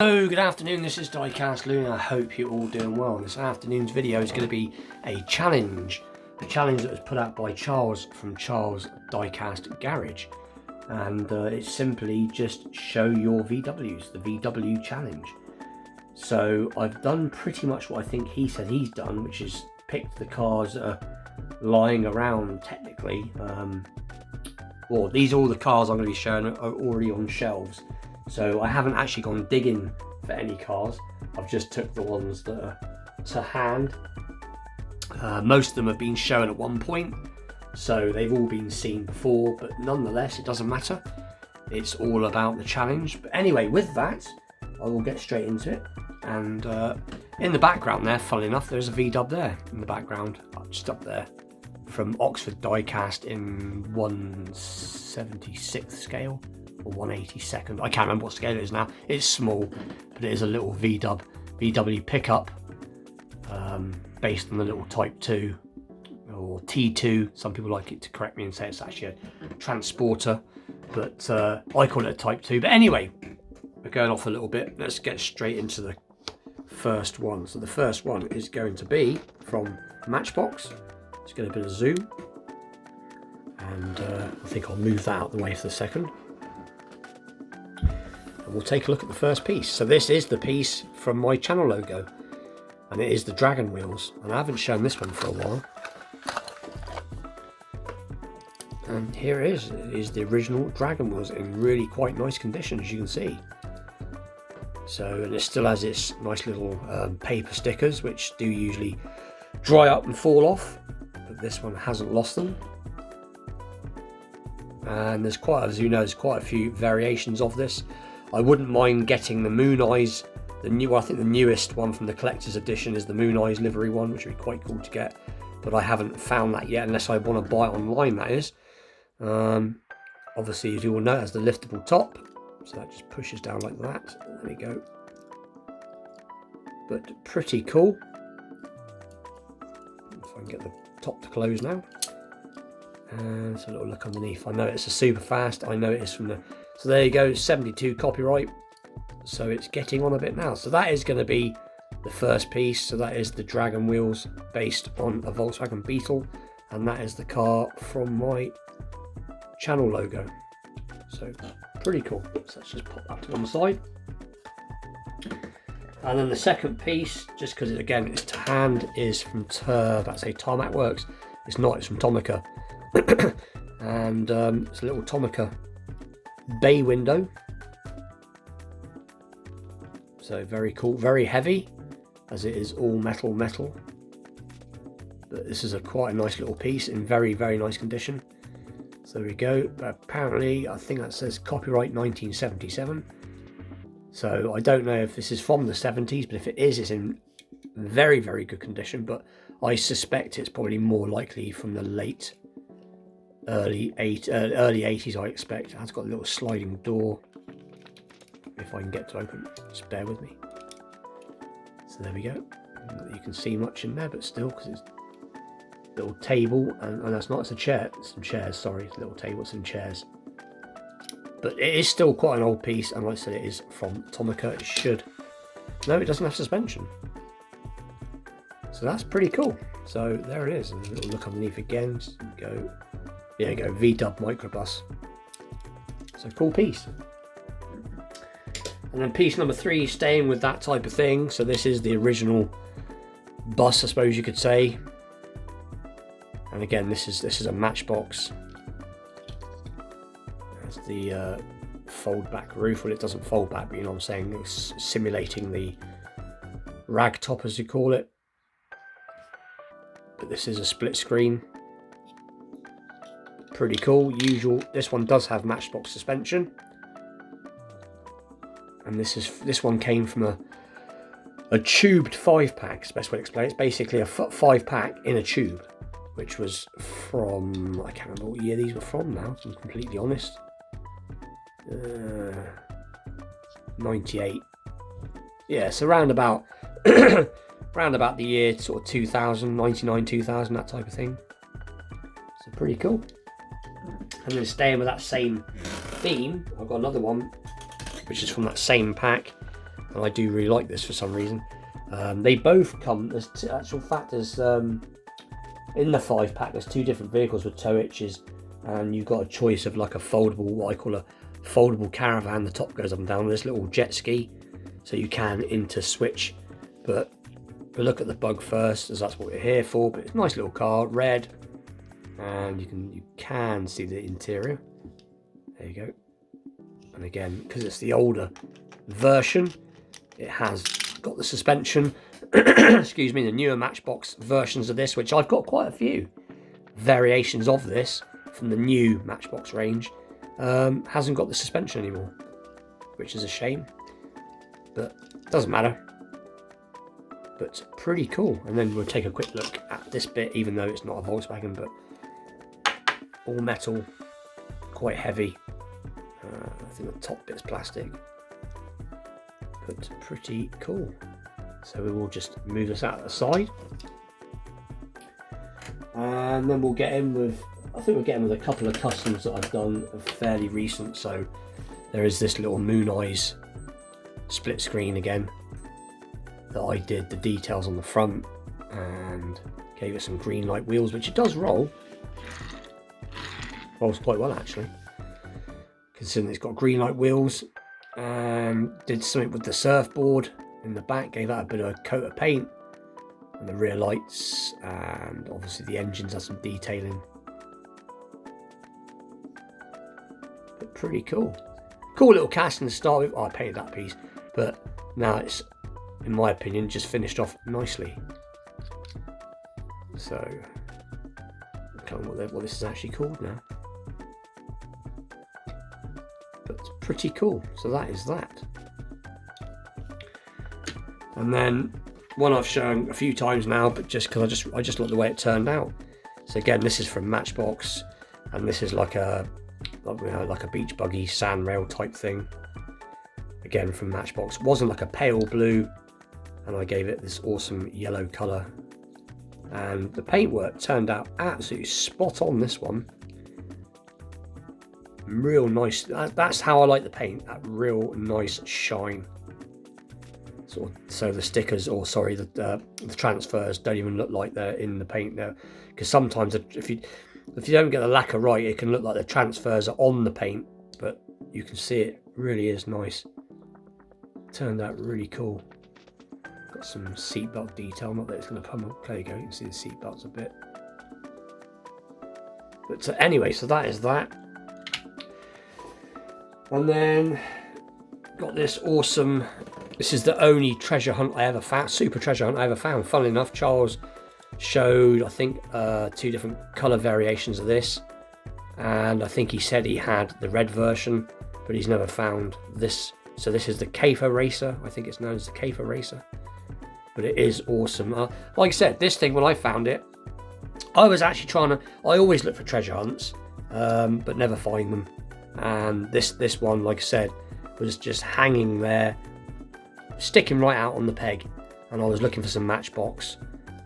Hello, good afternoon, this is Diecast Loon. I hope you're all doing well. This afternoon's video is going to be a challenge that was put out by Charles from Charles Diecast Garage, and it's simply just show your VWs, the VW challenge. So I've done pretty much what I think he said he's done, which is picked the cars that are lying around technically. Well, these are all the cars I'm going to be showing are already on shelves. So I haven't actually gone digging for any cars. I've just took the ones that are to hand. Most of them have been shown at one point, so they've all been seen before, but nonetheless, it doesn't matter. It's all about the challenge. But anyway, with that, I will get straight into it. And in the background there, funnily enough, there's a V-dub there in the background, just up there, from Oxford Diecast in 1/76th scale. Or 1/82nd, I can't remember what scale it is now. It's small, but it is a little VW pickup based on the little Type 2 or T2. Some people like it to correct me and say it's actually a transporter, but I call it a Type 2. But anyway, we're going off a little bit. Let's get straight into the first one. So the first one is going to be from Matchbox. Let's get a bit of zoom, and I think I'll move that out of the way for the second. We'll take a look at the first piece. So this is the piece from my channel logo, and it is the dragon wheels, and I haven't shown this one for a while. And here it is. It is the original dragon wheels in really quite nice condition, as you can see. So, and it still has its nice little paper stickers, which do usually dry up and fall off, but this one hasn't lost them. And there's quite, as you know, there's quite a few variations of this. I wouldn't mind getting the Moon Eyes, I think the newest one from the collector's edition is the Moon Eyes livery one, which would be quite cool to get, but I haven't found that yet, unless I want to buy it online, that is. Obviously, as you all know, it has the liftable top, so that just pushes down like that. There we go. But pretty cool. If I can get the top to close now. And let's have a little look underneath. I know it's a super fast, I know it is from the... So there you go, 72 copyright. So it's getting on a bit now. So that is going to be the first piece. So that is the dragon wheels based on a Volkswagen Beetle. And that is the car from my channel logo. So pretty cool. So let's just pop that to one side. And then the second piece, just because again it's to hand, is from Tarmac Works. It's not, it's from Tomica. And it's a little Tomica bay window, so very cool, very heavy, as it is all metal, but this is quite a nice little piece in very nice condition. So there we go. But apparently I think that says copyright 1977, so I don't know if this is from the 70s, but if it is, it's in very good condition, but I suspect it's probably more likely from the early 80s, I expect. It's got a little sliding door, if I can get to open, just bear with me. So there we go. You can see much in there, but still, because it's a little table, and that's not, it's a chair, it's some chairs, sorry, it's a little table, some chairs. But it is still quite an old piece, and like I said, it is from Tomica. It should, no, it doesn't have suspension. So that's pretty cool. So there it is, and a little look underneath again, just go. There you go, V-dub microbus. So cool piece. And then piece number 3, staying with that type of thing. So this is the original bus, I suppose you could say. And again, this is a Matchbox. That's the fold back roof. Well, it doesn't fold back, but you know what I'm saying. It's simulating the rag top, as you call it. But this is a split screen. Pretty cool. Usual. This one does have Matchbox suspension, and this one came from a tubed 5-pack. It's the best way to explain it. It's basically a 5-pack in a tube, which was from, I can't remember what year these were from now, to be completely honest. 98. Yeah, so round about the year sort of 2000, 99, 2000, that type of thing. So pretty cool. And then staying with that same theme, I've got another one which is from that same pack, and I do really like this for some reason. They both come, there's actual fact, there's in the 5-pack there's 2 different vehicles with tow hitches, and you've got a choice of like a foldable, what I call a foldable Caravan. The top goes up and down with this little jet ski, so you can switch. But we'll look at the Bug first, as that's what we're here for. But it's a nice little car, red, and you can see the interior. There you go. And again, because it's the older version, it has got the suspension. Excuse me, the newer Matchbox versions of this, which I've got quite a few variations of this from the new Matchbox range, hasn't got the suspension anymore, which is a shame, but doesn't matter. But pretty cool. And then we'll take a quick look at this bit, even though it's not a Volkswagen, but all metal, quite heavy. I think the top bit's plastic, but pretty cool. So we will just move this out of the side, and then we'll get in with, I think we'll get in with a couple of customs that I've done fairly recent. So there is this little Moon Eyes split screen again that I did the details on the front and gave it some green light wheels, which it does rolls quite well actually, considering it's got green light wheels. And did something with the surfboard in the back, gave that a bit of a coat of paint, and the rear lights, and obviously the engines had some detailing. But pretty cool. Cool little casting to start with. Oh, I painted that piece, but now it's, in my opinion, just finished off nicely. So, I can't remember what this is actually called now. But pretty cool. So that is that. And then one I've shown a few times now, but just because I just like the way it turned out. So again, this is from Matchbox, and this is like a beach buggy sand rail type thing. Again from Matchbox. It wasn't like a pale blue, and I gave it this awesome yellow colour. And the paintwork turned out absolutely spot on. This one, real nice. That's how I like the paint. That real nice shine. So the stickers, or sorry, the transfers don't even look like they're in the paint there, because sometimes if you don't get the lacquer right, it can look like the transfers are on the paint, but you can see it really is nice. Turned out really cool. Got some seatbelt detail, not that it's going to come up. There you go, you can see the seatbelts a bit. But anyway, so that is that. And then got this awesome, this is the only treasure hunt I ever found, super treasure hunt I ever found. Funnily enough, Charles showed, I think, 2 different colour variations of this, and I think he said he had the red version, but he's never found this. So this is the Cafer Racer. I think it's known as the Cafer Racer, but it is awesome. Like I said, this thing, when I found it, I was actually I always look for treasure hunts, but never find them. And this one, like I said, was just hanging there, sticking right out on the peg, and I was looking for some Matchbox,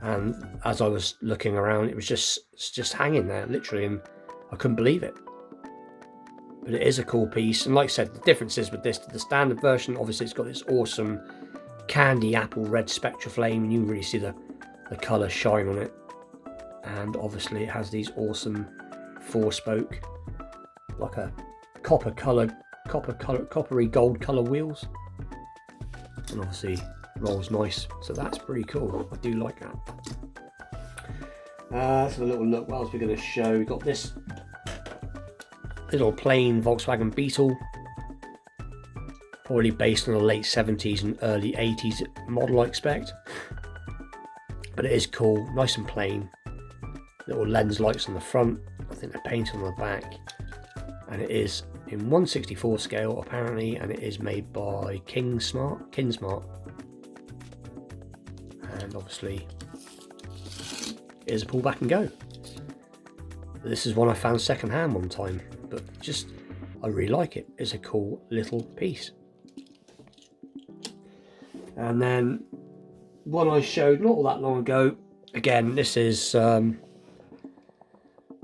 and as I was looking around, it was just hanging there literally, and I couldn't believe it. But it is a cool piece, and like I said, the difference is with this to the standard version, obviously it's got this awesome candy apple red spectra flame, and you can really see the colour shine on it. And obviously it has these awesome 4-spoke, like a coppery gold colour wheels, and obviously rolls nice, so that's pretty cool. I do like that. Let's have a little look. What else we're going to show? We've got this little plain Volkswagen Beetle, probably based on the late 70s and early 80s model, I expect, but it is cool, nice and plain. Little lens lights on the front, I think they're painted on the back, and it is in 1/64 scale apparently, and it is made by Kinsmart, and obviously it is a pull back and go. This is one I found second hand one time, but just I really like it. It's a cool little piece. And then one I showed not all that long ago, again, this is a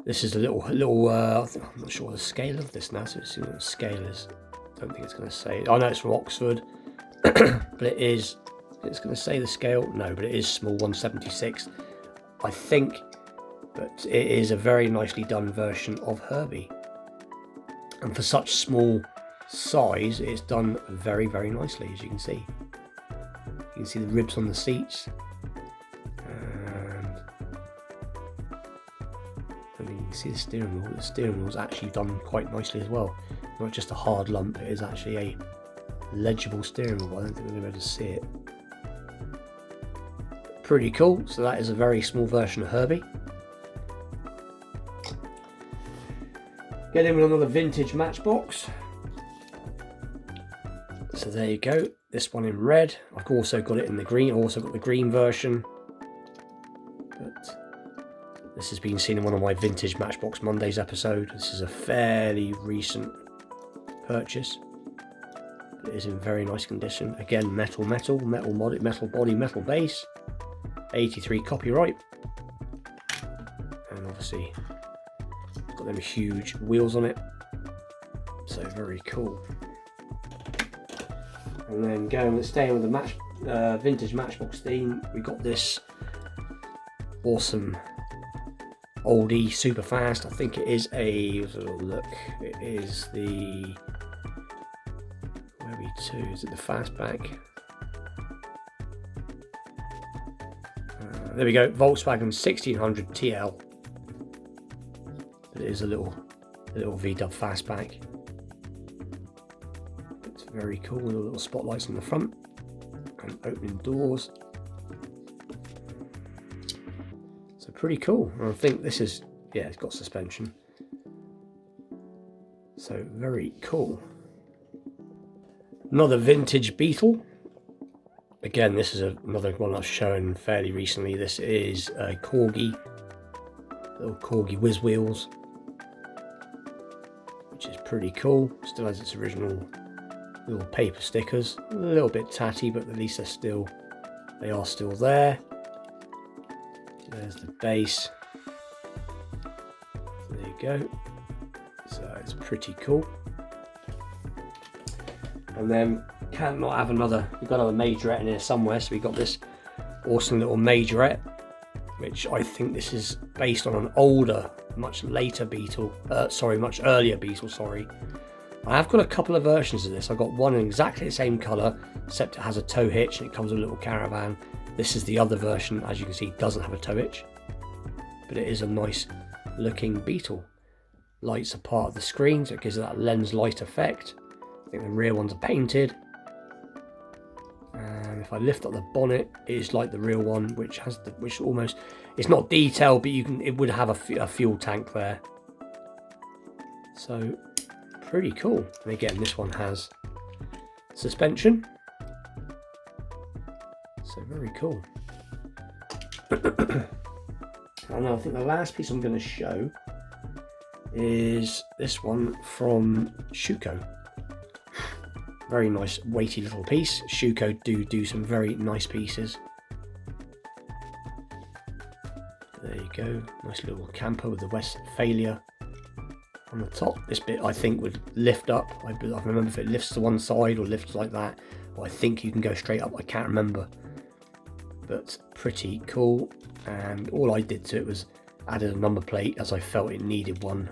little I'm not sure the scale of this now, so let's see what the scale is. I don't think it's going to say. I know it's from Oxford, but it's going to say the scale, no, but it is small, 1/76 I think, but it is a very nicely done version of Herbie, and for such small size it's done very, very nicely. As you can see, the ribs on the seats, and I mean, you can see the steering wheel. The steering wheel is actually done quite nicely as well, not just a hard lump, it is actually a legible steering wheel. I don't think we're going to be able to see it. Pretty cool. So that is a very small version of Herbie. Get in with another vintage Matchbox. So there you go. This one in red. I've also got it in the green. I've also got the green version. But this has been seen in one of my vintage Matchbox Mondays episode. This is a fairly recent purchase. It is in very nice condition. Again, metal body, metal base. 83 copyright. And obviously got them huge wheels on it. So very cool. And then staying with the vintage Matchbox theme, we got this awesome oldie super fast. I think it is let's have a look. It is the is it the Fastback? There we go, Volkswagen 1600 TL. It is a little V-dub Fastback. It's very cool with little spotlights on the front and opening doors. So pretty cool. And I think this is, yeah, it's got suspension. So very cool. Another vintage Beetle. Again, this is another one I've shown fairly recently. This is a Corgi, little Corgi whiz wheels, which is pretty cool. Still has its original little paper stickers. A little bit tatty, but at least they are still there. There's the base. There you go. So it's pretty cool. And then can't not have we've got another Majorette in here somewhere. So we got this awesome little Majorette, which I think this is based on an older, much later Beetle, much earlier Beetle, sorry. I have got a couple of versions of this. I've got one in exactly the same colour, except it has a tow hitch and it comes with a little Caravan. This is the other version, as you can see, doesn't have a tow hitch, but it is a nice looking Beetle. Lights are part of the screen, so it gives it that lens light effect. I think the rear ones are painted. And if I lift up the bonnet, it is like the real one, which almost, it's not detailed, but it would have a fuel tank there. So pretty cool. And again, this one has suspension. So very cool. And I think the last piece I'm going to show is this one from Shuco. Very nice weighty little piece. Shuco do some very nice pieces. There you go. Nice little camper with the Westphalia on the top. This bit I think would lift up. I remember if it lifts to one side or lifts like that. Or I think you can go straight up. I can't remember. But pretty cool. And all I did to it was added a number plate as I felt it needed one.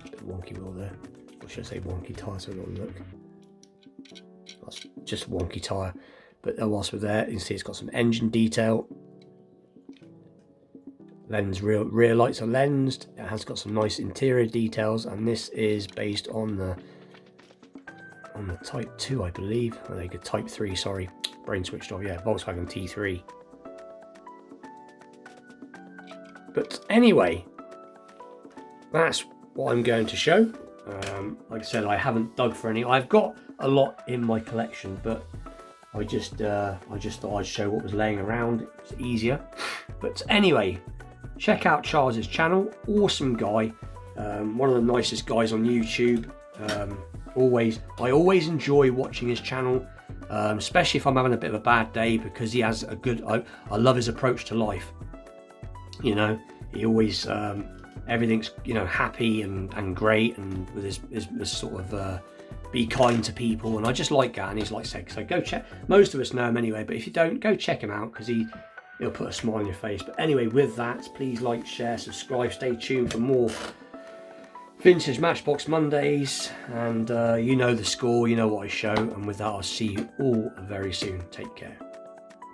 Bit wonky wheel there. Or should I say wonky tyre, so it'll look. That's just wonky tyre. But whilst we're there, you can see it's got some engine detail. Rear lights are lensed. It has got some nice interior details, and this is based on the Type 2, I believe. Oh, there you go, Type 3, sorry. Brain switched off, yeah, Volkswagen T3. But anyway, that's what I'm going to show. Like I said, I haven't dug for any. I've got a lot in my collection, but I just thought I'd show what was laying around. It's easier. But anyway, check out Charles's channel. Awesome guy. One of the nicest guys on YouTube. I always enjoy watching his channel, especially if I'm having a bit of a bad day, because he has a good. I love his approach to life. You know, he always everything's happy and great, and with his sort of be kind to people, and I just like that. And he's like said, so go check. Most of us know him anyway, but if you don't, go check him out because he'll put a smile on your face. But anyway, with that, please like, share, subscribe, stay tuned for more vintage Matchbox Mondays, and you know the score, you know what I show. And with that, I'll see you all very soon. Take care.